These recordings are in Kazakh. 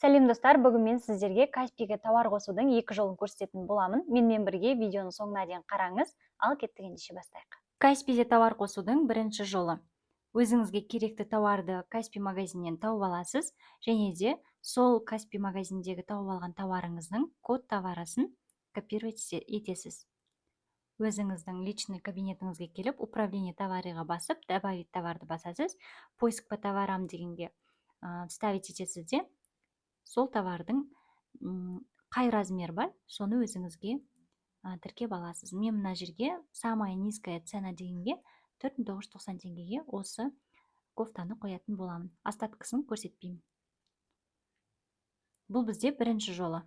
Сәлем достар, бүгін мен сіздерге Каспиге товар қосудың екі жолын көрсететін боламын. Менімен бірге видеоның соңына дейін қараңыз, ал кеттік ендеше бастайық. Каспиде товар қосудың бірінші жолы. Өзіңізге керекті товарды Каспи магазиннен тауып аласыз, және де сол Каспи магазиндегі тауып алған товарыңыздың код товарасын копировать етесіз. Өзіңіздің личный кабинетіңізге келіп, управление товарыға басып, добавить товарды басасыз, поиск по товарам дегенге ставить етесіз де, сол товардың қай размер бар, соны өзіңізге тіркеп аласыз. Мен мына жерге самая низкая цена дегенге 4990 теңгеге осы кофтаны қоятын боламын. Остаткысын көрсетпеймін. Бұл бізде бірінші жолы.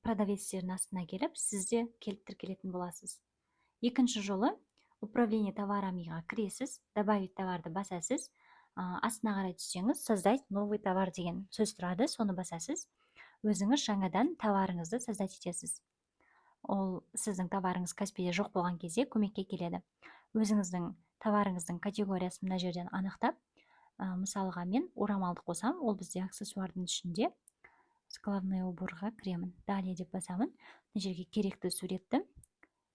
Продавецтердің астына келіп, сізде келіп тіркелетін боласыз. Екінші жолы управление товарамиға кіресіз, добавить товарды басасыз. Астына қарай түссеңіз, создать новый товар деген сөз тұрады, соны басасыз. Өзіңіз жаңадан товарыңызды создать етесіз. Ол сіздің товарыңыз Каспиде жоқ болған кезде көмекке келеді. Өзіңіздің товарыңыздың категориясын мына жерден анықтап, мысалға мен орамалды қосам, ол бізде аксессуардың ішінде головной уборға кіремін. Далее деп басамын, мына жерге керекті суретті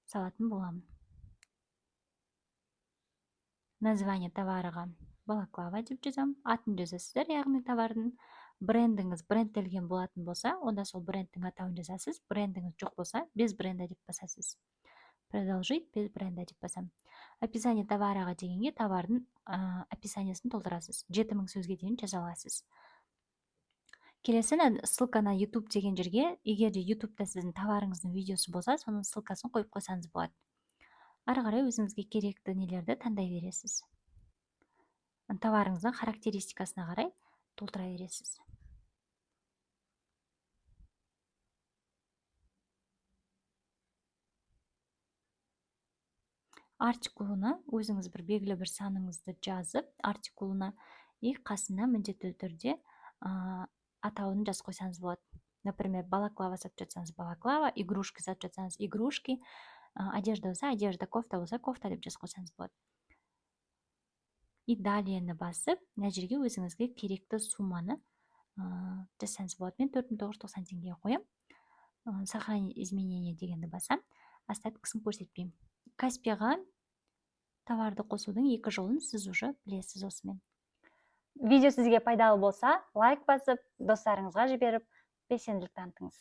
салатын боламын. Название товарыға балаклава деп жазам. Атын жазасыздар, яғни товардың. Брендіңіз брендтелген болатын болса, онда сол брендтің атауын жазасыз. Брендіңіз жоқ болса, без бренда деп басасыз. Продолжить без бренда деп басам. Описание товараға дегенге товардың описаниясын толтырасыз. 7000 сөзге дейін жаза аласыз. Келесі ссылка на YouTube деген жерге, егер де YouTube'да сіздің товарыңыздың видеосы болса, соның ссылкасын қойып қойсаңыз болады. Ары қарай өзіңізге керекті нелерді таңдай бересіз. Товарыңыздың характеристикасына қарай толтыра бересіз. Артикулына өзіңіз бір белгілі бір саныңызды жазып, артикулына қасына міндетті түрде атауын жазып қойсаңыз болады. Например, балаклава сатып жатсаңыз балаклава, игрушки сатып жатсаңыз игрушки, одежда болса одежда, кофта болса кофта деп жазып қойсаңыз болады. И далее басып, мына жерге өзіңізге керекті сумманы жазсаңыз болады. Мен 4990 теңгеге қоям. Сохранить изменения дегенді басам, остаткысын көрсетпеймін. Каспиға товарды қосудың екі жолын сіз уже білесіз осымен. Видео сізге пайдалы болса, лайк басып, достарыңызға жіберіп, белсенділік танытыңыз.